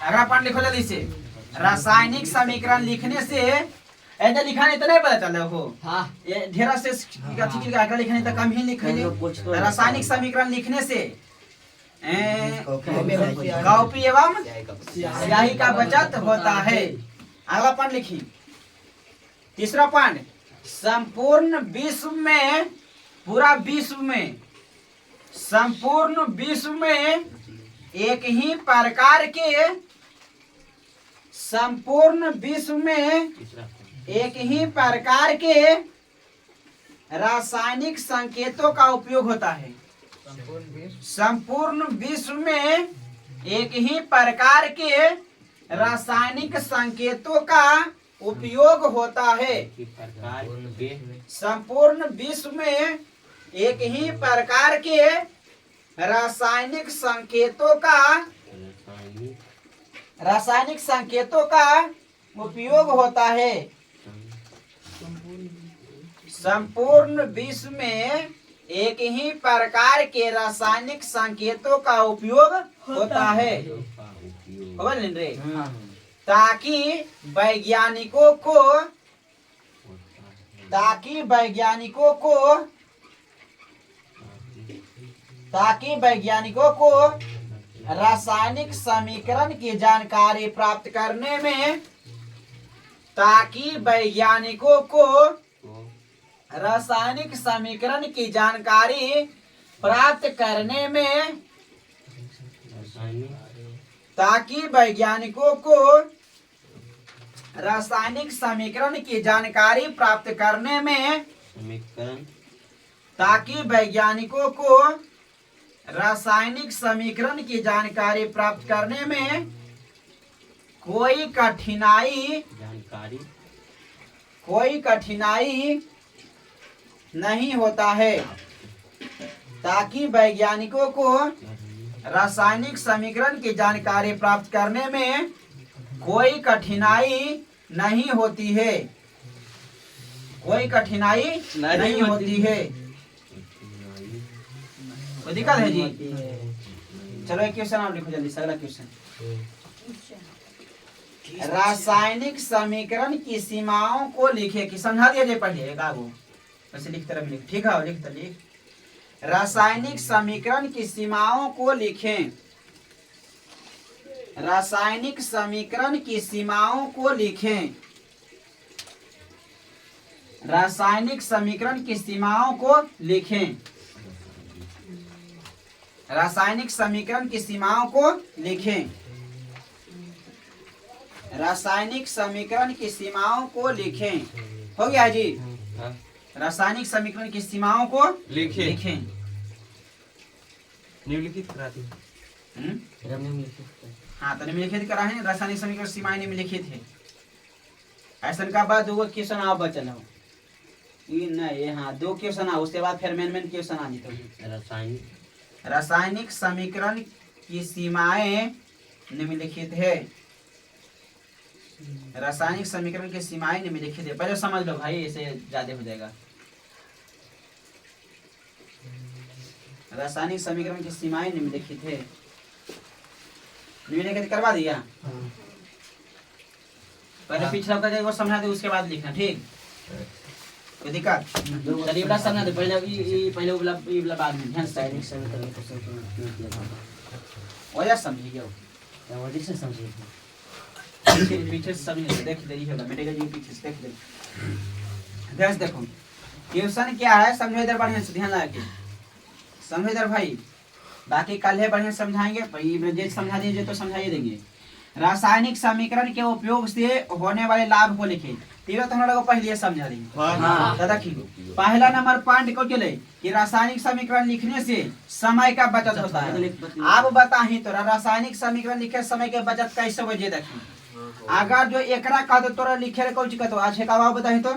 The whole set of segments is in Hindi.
अगला पॉइंट लिखो जल्दी से। रासायनिक समीकरण लिखने से ऐसे लिखा नहीं तो नहीं पता चल हो। हाँ ये ढेरा से अगला लिखने तो कम ही लिखे। रासायनिक समीकरण लिखने से कॉपी एवं स्याही का बचत होता है। अगला पॉइंट लिखिए। तीसरा पॉइंट, संपूर्ण विश्व में, पूरा विश्व में, संपूर्ण विश्व में एक ही प्रकार के, संपूर्ण विश्व में एक ही प्रकार के रासायनिक संकेतों का उपयोग होता है। संपूर्ण विश्व में एक ही प्रकार के रासायनिक संकेतों का उपयोग होता है। संपूर्ण विश्व में एक ही प्रकार के रासायनिक संकेतों का उपयोग होता है। संपूर्ण विश्व में एक ही प्रकार के रासायनिक संकेतों का उपयोग होता है। ताकि वैज्ञानिकों को रासायनिक समीकरण की जानकारी प्राप्त करने में, ताकि वैज्ञानिकों को रासायनिक समीकरण की जानकारी प्राप्त करने में, ताकि वैज्ञानिकों को रासायनिक समीकरण की जानकारी प्राप्त करने में, ताकि वैज्ञानिकों को रासायनिक समीकरण की जानकारी प्राप्त करने में कोई कठिनाई नहीं होता है। ताकि वैज्ञानिकों को रासायनिक समीकरण की जानकारी प्राप्त करने में कोई कठिनाई नहीं होती है। कोई कठिनाई नहीं होती है। कोई दिक्कत है जी? चलो एक क्वेश्चन आप लिखो जल्दी से। अगला क्वेश्चन, रासायनिक समीकरण की सीमाओं को लिखे। कि समझा दिया जाए पढ़िए कागो वैसे लिखते रह लिख। ठीक है लिख। रासायनिक समीकरण की सीमाओं को लिखें। रासायनिक समीकरण की सीमाओं को लिखें। रासायनिक समीकरण की सीमाओं को लिखें। रासायनिक समीकरण की सीमाओं को लिखें। रासायनिक समीकरण की सीमाओं को लिखें। हो गया जी? रासायनिक समीकरण की सीमाओं को लिखें। निम्नलिखित करा दी। हाँ तो निम्नलिखित करा है। रासायनिक समीकरण सीमाएं निम्नलिखित है। ऐसा का बाद दो क्वेश्चन आप बचल हो। ये नहीं, हाँ 2 क्वेश्चन आओ, उसके बाद फिर मेन क्वेश्चन आ जाते। रासायनिक समीकरण की सीमाएं निम्नलिखित है। रासायनिक समीकरण की सीमाएं निम्नलिखित है। पहले समझ लो भाई, ऐसे ज्यादा हो जाएगा। रासायनिक समीकरण की सीमाएं निम्नलिखित है। निम्नलिखित करवा दिया। पहले पिछला का जगह समझा दे, उसके बाद लिखना। ठीक? कोई दिक्कत? चलिए बड़ा समझा दे पहले। पहले वाला बाद में ध्यान से रासायनिक समीकरण को वजह समझिए। वजह से समझिए। पीछे से समझिए। देख दे रही होगा मेरे जी पीछे से देख दे। ध्यान से देखो क्वेश्चन क्या है, समझो इधर बढ़िया से ध्यान लगा के समझो इधर भाई। बाकी कल है बढ़िया समझाएंगे। भाई समझा दीजिए तो समझाइए देंगे। रासायनिक समीकरण के उपयोग से होने वाले लाभ को लिखे। तीनों तो हम लोग पहले समझा देंगे। देखिए पहला नंबर पॉइंट को चले कि रासायनिक समीकरण लिखने से समय का बचत होता है। आप बताही तो रासायनिक समीकरण लिखे समय के बचत कैसे हो जे देखी। अगर जो एकरा कह दो तोरा लिखे कौन चीज तो अच्छे का बताही तो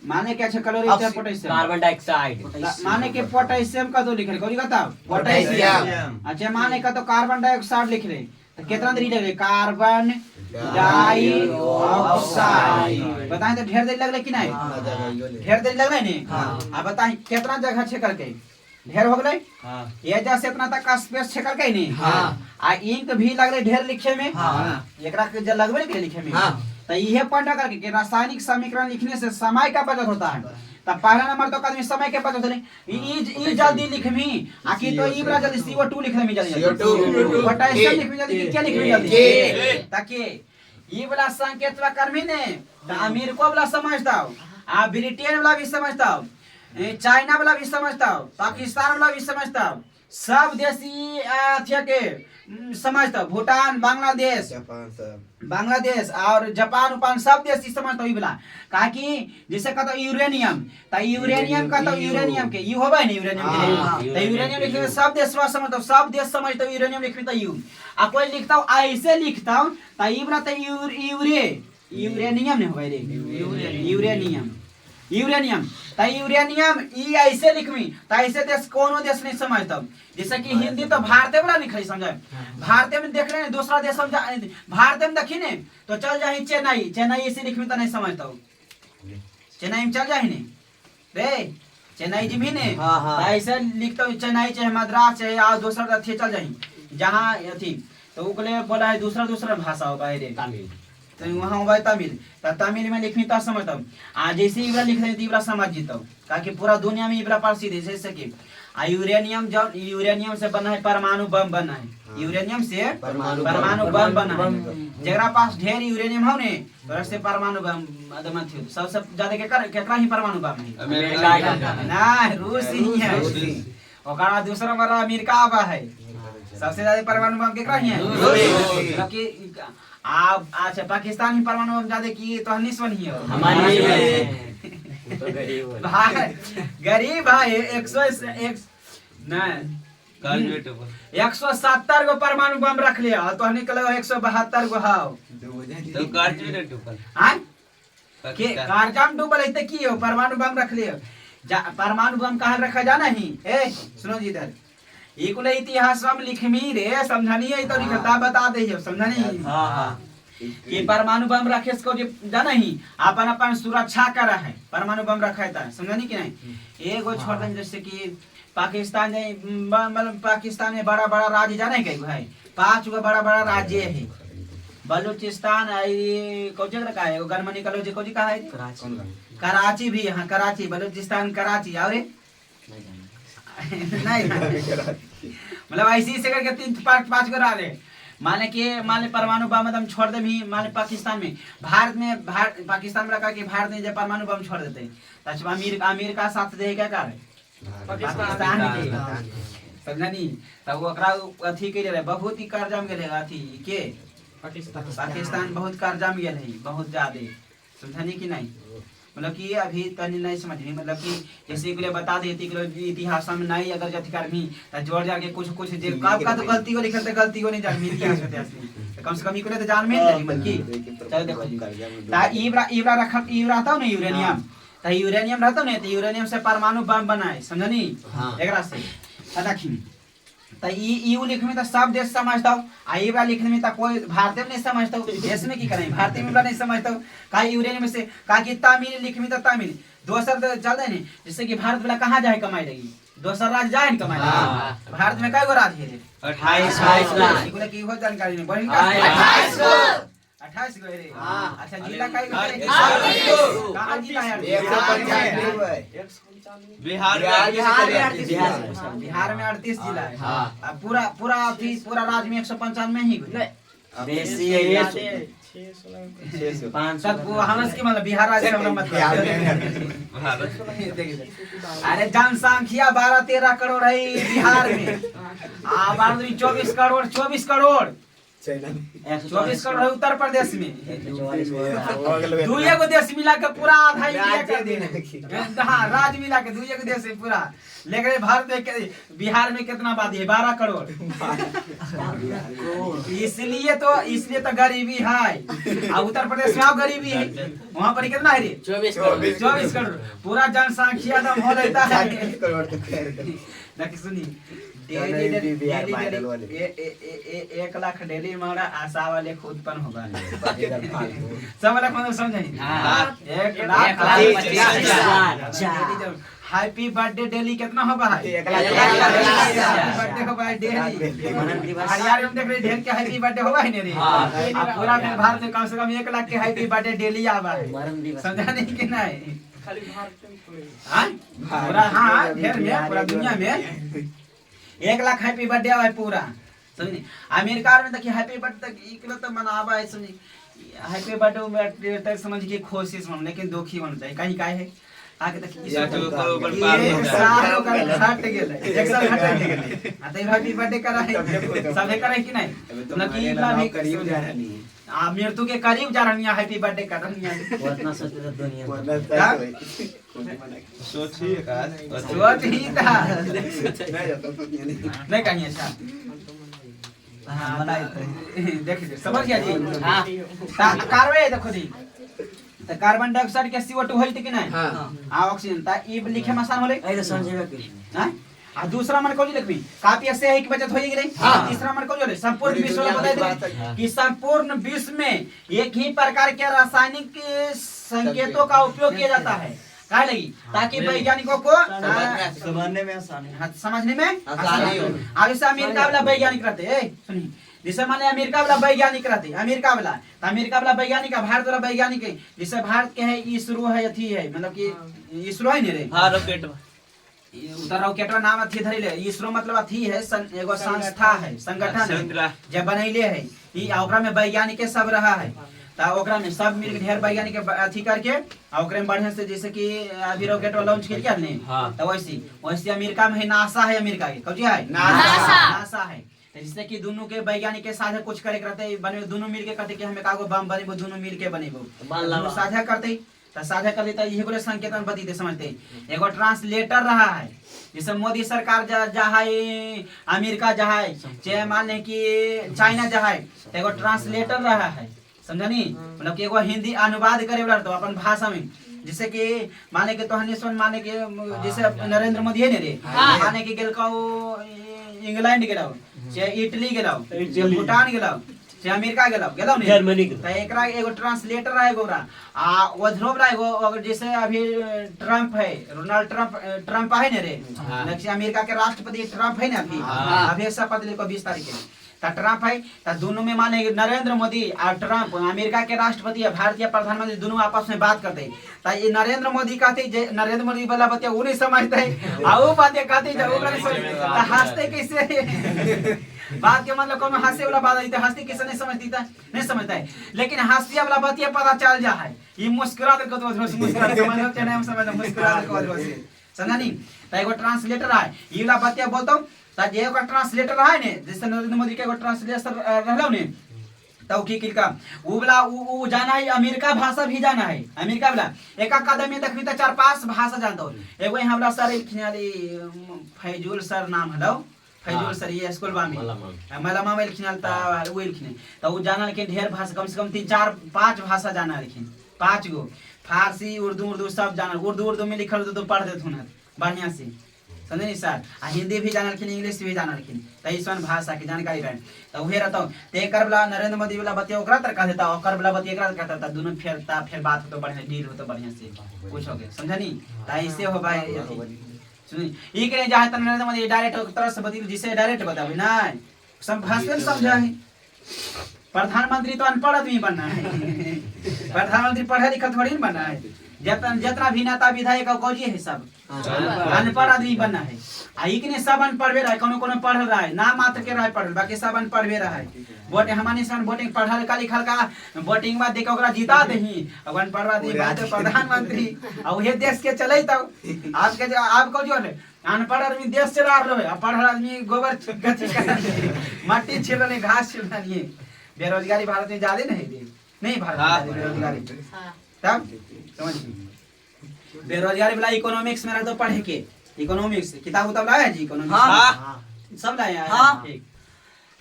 माने क्या है कैलोरी पोटेशियम कार्बन डाइऑक्साइड माने के पोटेशियम का तो लिख रहे कौन कहता पोटेशियम। अच्छा माने का तो कार्बन डाइऑक्साइड लिख रहे तो कितना देरी लगे कार्बन डाइऑक्साइड बताएं तो ढेर देर लग रहा कि नहीं ढेर देर लग रहा है नहीं। अब बताएं कितना जगह छे करके ढेर हो गए। हां ये जैसे इतना तक का स्पेस छकल के नहीं। हां आ इंक भी लगले ढेर लिखे में। हां एकरा के जे लगबे के लिखे में। हां तो ये पॉइंट करके कि रासायनिक समीकरण लिखने से समय का बचत होता है। तब पहला नंबर तो आदमी समय के बचत नहीं। ई जल्दी लिखमी आकि तो ई बड़ा जल्दी CO2 लिखने में जल्दी CO2 पोटेशियम लिखने में जल्दी क्या लिखने में जल्दी ताकि ई वाला संकेत वा कर्मी ने त अमेरिका वाला समझता हो आ ब्रिटेन वाला भी समझता हो चाइना वाला भी समझता हो पाकिस्तान वाला भी समझता हो सब देशी अथिया के समझता भूटान बांग्लादेश बांग्लादेश और जापान उपान सब देश समझता ही वाला कहा कि जैसे कहता यूरेनियम त यूरेनियम का तो यूरेनियम के यू होबे नहीं यूरेनियम के त यूरेनियम लिखे सब देश समझता सब देश समझता यूरेनियम लिखे त यू आ कोई लिखता हूं ऐसे लिखता हूं त ई वाला त यूरेनियम नहीं होबे रे यूरेनियम यूरेनियम त यूरेनियम ई ऐसे लिखमी त ऐसे देश कोनो देश नहीं समझता जैसे कि हिंदी तो भारत वाला नहीं समझे भारत में देख रहे हैं दूसरा देश समझा भारत में देखी ने तो चल जाही चेन्नई चेन्नई ऐसे लिखमी तो नहीं समझता चेन्नई में चल जाही ने रे चेन्नई जी भी ने ऐसे लिखता चेन्नई चाहे मद्रास चाहे आ दूसरा अथी चल जाही जहां अथी तो ओकले बोला है दूसरा दूसरा भाषा होगा रे तमिल तो वहां होगा तमिल त तमिल में लिखनी त समझता आ जैसे इबरा लिख रहे इबरा समझ जीता ताकि पूरा दुनिया में इबरा प्रसिद्ध है जैसे कि यूरेनियम जब यूरेनियम से बना है परमाणु बम बना है यूरेनियम से परमाणु बम बना है जरा पास ढेर यूरेनियम हो ने तो से परमाणु बम अदम थी सबसे ज्यादा केकरा ही परमाणु बम है अमेरिका ना रूस ही है ओकरा दूसरा बड़ा अमेरिका आवा है सबसे ज्यादा परमाणु बम केकरा ही है बाकी आप अच्छा पाकिस्तान ही परमाणु बम ज्यादा की तो निस्वन ही है हमारी तो गरीब भाई 101 नहीं 170 गो परमाणु बम रख लिया तो हने के लगा 172 गो हां तो कारजम डूबल हां के कारजम डूबल है त की हो परमाणु बम रख लिया परमाणु बम कहां रखा जाना ही ए सुनो जी इधर ई कुल इतिहास हम लिखमी रे समझानी है तो लिखता बता दे समझानी हां हां कि परमाणु बम रखे इसको जाना ही अपन अपन सुरक्षा कर है परमाणु बम रखा है समझनी कि नहीं एगो छोड़ दें जैसे कि पाकिस्तान मतलब पाकिस्तान में बड़ा बड़ा राज्य जाने के भाई 5 गो बड़ा बड़ा राज्य है बलूचिस्तान कौन जगह का है गनमनी कॉलेज कौन का है कराची भी हां कराची बलूचिस्तान कराची और नहीं मतलब ऐसी से करके 3-5 गो राज्य माने परमाणु बम हम छोड़ दे भी माने पाकिस्तान में पाकिस्तान में रखा कि भारत ने जब परमाणु बम छोड़ देते तब अमेरिका साथ दे क्या कर पाकिस्तान समझनी तब ओकरा अथी के रे बहुत ही कर्जा में गेले अथी के पाकिस्तान बहुत कर्जा में गेले बहुत ज्यादा समझनी कि नहीं मतलब कि अभी तनी नहीं समझनी मतलब कि जैसे के लिए बता देती कि इतिहास में नहीं अगर जति करमी त जोड़ जाके कुछ जे का तो गलती हो लिखल त गलती हो नहीं जान मिल इतिहास में कम से कम इकले तो जान में नहीं मन की चल देखो ता इबरा रखत इबरा रहता ना यूरेनियम त यूरेनियम रहता ना त यूरेनियम से परमाणु बम बनाए समझनी एकरा से देखी त यू लिखने में तो सब देश समझता हूँ आई वाला लिखने में तो कोई भारतीय में नहीं समझता हूँ देश में की करें भारतीय में नहीं समझता हूँ का यूरेनियम में से का कि तमिल लिखने में तो तमिल दोसर चल रहे नहीं जैसे कि भारत वाला कहाँ जाए कमाई रही दोसर राज्य जाए कमाई भारत में कई गो राज्य है 28 की हो जानकारी नहीं बड़ी 28 गो रे अच्छा जिला कई गो कहाँ जिला है बिहार में 38 जिला है पूरा राज्य में 195 ही बेसी एरिया 500 हमस के मतलब बिहार राज्य में मतलब अरे जनसंख्या 12-13 करोड़ है बिहार में आबादी 24 करोड़ 24 करोड़ है उत्तर प्रदेश में दुइये गो देश मिला के पूरा आधा इंडिया कर देना हाँ राज्य मिला के दुइये गो देश है पूरा लेकिन भारत में बिहार में कितना आबादी है 12 करोड़ इसलिए तो गरीबी है और उत्तर प्रदेश में गरीबी है वहाँ पर कितना है रे 24 करोड़ पूरा जनसंख्या दम हो रहता है देखिए सुनी डेली 1 लाख डेली हमारा आशा वाले उत्पन्न होगा सब वाला कौन समझे 1,25,000 हैप्पी बर्थडे डेली कितना हो भाई? 1 लाख बर्थडे हो भाई डेली। हरियाणा में देख रहे ढेर के हैप्पी बर्थडे हो भाई ने रे। पूरा भारत में कम से कम 1 लाख के हैप्पी बर्थडे डेली आवा है, समझा नहीं कि नहीं? खाली भारत में थोड़े पूरा हाँ ढेर में पूरा दुनिया में 1 लाख हैप्पी बर्थडे आवा है पूरा, समझी? अमेरिका में देखिए हैप्पी बर्थडे तक इकलो तो मनावा है, समझी? हैप्पी बर्थडे तक समझ के खुशी मन, लेकिन दुखी होना चाहिए। कहीं काहे है आके देखिए या तो बर्बाद हो सालों का हट गेले, एक साल हट गेले। आ तो हैप्पी बर्थडे करा है, सबे करे कि नहीं? मतलब कि इला भी करीब जा रहा नहीं आ मृत्यु के करीब जा रही है, हैप्पी बर्थडे कर रही है। उतना सोचते तो दुनिया सोचिए का सोच ही था नहीं कहीं अच्छा। हाँ देखिए समझ गया जी। हाँ कार्बन देखो जी, तो कार्बन डाइऑक्साइड के CO2 होई कि नहीं? हां ऑक्सीजन ता ई लिखे में आसान होले। ए तो समझेगा कि हां आ दूसरा मन को जी लिखबी काफी से है कि बचत होई गेले। तीसरा मन को जो संपूर्ण विश्व में बता दे कि संपूर्ण विश्व में एक ही प्रकार के रासायनिक संकेतों का उपयोग किया जाता है, काहे लगी? ताकि वैज्ञानिकों को समझने में आसानी समझने में आसानी हो। आगे से अमेरिका वाला वैज्ञानिक रहते हैं, सुनिए जैसे माने अमेरिका वाला वैज्ञानिक रहते, अमेरिका वाला वैज्ञानिक है, भारत वाला वैज्ञानिक है। जैसे भारत के है इसरो है, अथी है, मतलब कि इसरो है नहीं रे? हां रॉकेट उधर रॉकेट नाम अथी धरी ले। इसरो मतलब अथी है एगो संस्था है, संगठन है जब बनैले है। ई ओकरा में वैज्ञानिक सब रहा है, ता ओकरा में सब मिल के ढेर वैज्ञानिक अथी करके ओकरे में बढ़िया से जैसे कि अभी रॉकेट लॉन्च कर क्या नहीं, तो वैसे अमेरिका में है नासा है, अमेरिका के कौन है? नासा है। जिससे कि दोनों के वैज्ञानिक के साथ कुछ करे करते बने, दोनों मिलके कहते कि हमें कागो बम बनेबो, दोनों मिलके बनेबो, दोनों साझा करते तो साझा कर देता। ये बोले संकेतन बतीते समझते। एगो ट्रांसलेटर रहा है, जैसे मोदी सरकार जा है, अमेरिका जा है, चाहे मान ले कि चाइना जा है, तो एगो ट्रांसलेटर रहा है, समझा नहीं? मतलब कि एगो हिंदी अनुवाद करे वाला तो अपन भाषा में, जैसे कि माने के तो हनीश्वर माने के जैसे नरेंद्र मोदी है ने रे, माने के गेल इंग्लैंड गेलाओ, चाहे इटली गेलाओ, चाहे भूटान गेलाओ, चाहे अमेरिका गेलाओ नहीं, जर्मनी तो एकरा एगो ट्रांसलेटर है एगो आ वधरो बरा एगो। अगर जैसे अभी ट्रम्प है, डोनाल्ड ट्रम्प है ने रे, जैसे अमेरिका के राष्ट्रपति ट्रम्प है ना, अभी शपथ ले को 20 तारीख के ता ट्रम्प है, ता दोनों में माने नरेंद्र मोदी और ट्रम्प अमेरिका के राष्ट्रपति और भारतीय प्रधानमंत्री दोनों आपस में बात करते हैं। ता ये नरेंद्र मोदी कहते, नरेंद्र मोदी वाला बात वो नहीं समझते है, आ वो बातें कहते जब वो नहीं समझते, ता हंसते कैसे? बात के मतलब कौन हंसे वाला बात है, हंसती किसे नहीं समझती था, नहीं समझता है। लेकिन हंसिया वाला बात ये पता चल जा है, ये मुस्कुरा कर तो मुस्कुरा समझ के नहीं समझ मुस्कुरा कर से समझा नहीं? ता एगो ट्रांसलेटर है, ये वाला बात बोलता हूं ता जे एगो ट्रांसलेटर है ने, जैसे नरेंद्र मोदी के एगो ट्रांसलेटर रहलो ने, तो की का वो वाला वो जाना है, अमेरिका भाषा भी जाना है। अमेरिका वाला एक कदम में देखबी त 4-5 भाषा जानता हो। एगो यहाँ वाला सर फैजुल सर नाम हलो, फैजुल सर ये स्कूल में मलमा में लिखने ता वो लिखने तो वो जाना, लेकिन ढेर भाषा कम से कम 3-4-5 भाषा जाना, लेकिन 5 गो फारसी उर्दू सब जाना। उर्दू में लिखल तो पढ़ देत हुन बढ़िया से, समझे नहीं सर? आ हिंदी भी जाना, लेकिन इंग्लिश भी जाना, लेकिन तैसन भाषा की जानकारी रहे तो उहे रहता। ते कर वाला नरेंद्र मोदी वाला बतिया ओकरा तर कह देता, ओकर वाला बतिया एकरा कहता था, दोनों फिर बात हो तो बढ़िया डील हो तो बढ़िया से कुछ हो गया, समझा नहीं? ता ऐसे हो भाई सुनी ई के जाए त नरेंद्र मोदी डायरेक्ट एक तरह से बतिल, जिसे डायरेक्ट बताबे ना सब भाषा समझा है। प्रधानमंत्री तो अनपढ़ आदमी बनना है, प्रधानमंत्री पढ़ा लिखा थोड़ी ना बनना है। जितना भी नेता विधायक गौजी है सब अनपढ़ आदमी बनना है। आई कि नहीं सब अनपढ़ रहा है, कोनो पढ़ रहा है, नाम मात्र के रहा है पढ़ल, बाकी सब अनपढ़ रहा है। वोट हमारे सन वोटिंग पढ़ल का लिखल का वोटिंग बाद देके ओकरा जिता दही, अब अनपढ़ आदमी बात प्रधानमंत्री और ये देश के चले तब आज के आपको जो है अनपढ़ आदमी देश चला रहा है, पढ़ल आदमी गोबर मट्टी छिल रहे, घास छिल रही है। बेरोजगारी भारत में ज्यादा नहीं भारत में बेरोजगारी तब समझिए। बेरोजगारी वाला इकोनॉमिक्स में तो पढ़े के इकोनॉमिक्स किताब उताब लाया जी, इकोनॉमिक्स सब लाया है। ठीक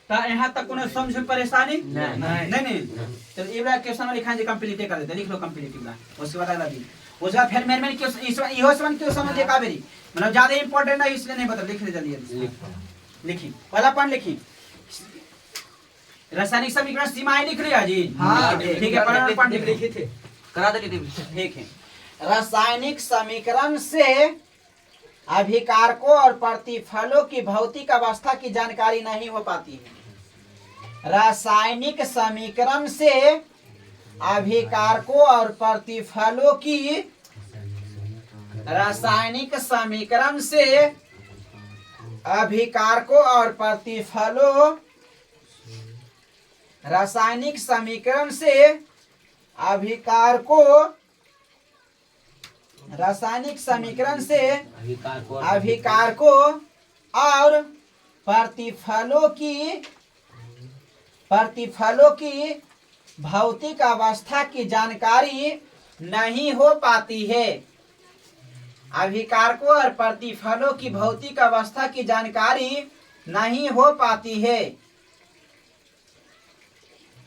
ता यहाँ तक कोनो समझ परेशानी नहीं। तो ये वाला क्वेश्चन लिखा जी कंप्लीट कर देते, लिख लो कंप्लीट वाला, उसके बाद अगला दिन उसके बाद फिर मेन क्वेश्चन इहो सवाल क्यों समझे कावेरी मतलब ज्यादा इंपॉर्टेंट है इसलिए नहीं बता, लिख ले जल्दी लिखी पहला पॉइंट लिखी। रासायनिक समीकरण सीमाएं लिख लिया जी? ठीक है, पहला पॉइंट लिखे थे, करा दे ठीक है। रासायनिक समीकरण से अभिकारकों और प्रतिफलों की भौतिक अवस्था की जानकारी नहीं हो पाती है। रासायनिक समीकरण से अभिकारकों और प्रतिफलों की रासायनिक समीकरण से अभिकारकों और प्रतिफलों रासायनिक समीकरण से अभिकारकों रासायनिक समीकरण से अभिकारकों और प्रतिफलों की भौतिक अवस्था की जानकारी नहीं हो पाती है। अभिकारकों और प्रतिफलों की भौतिक अवस्था की जानकारी नहीं हो पाती है,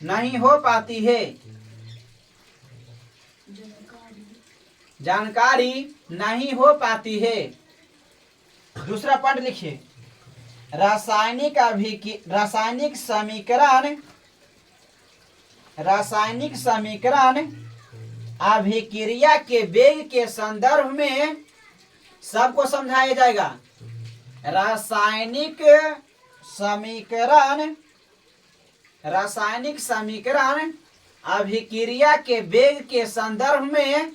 नहीं हो पाती है। जानकारी नहीं हो पाती है। दूसरा पॉइंट लिखिए, रासायनिक समीकरण अभिक्रिया के वेग के संदर्भ में सबको समझाया जाएगा। रासायनिक समीकरण अभिक्रिया के वेग के संदर्भ में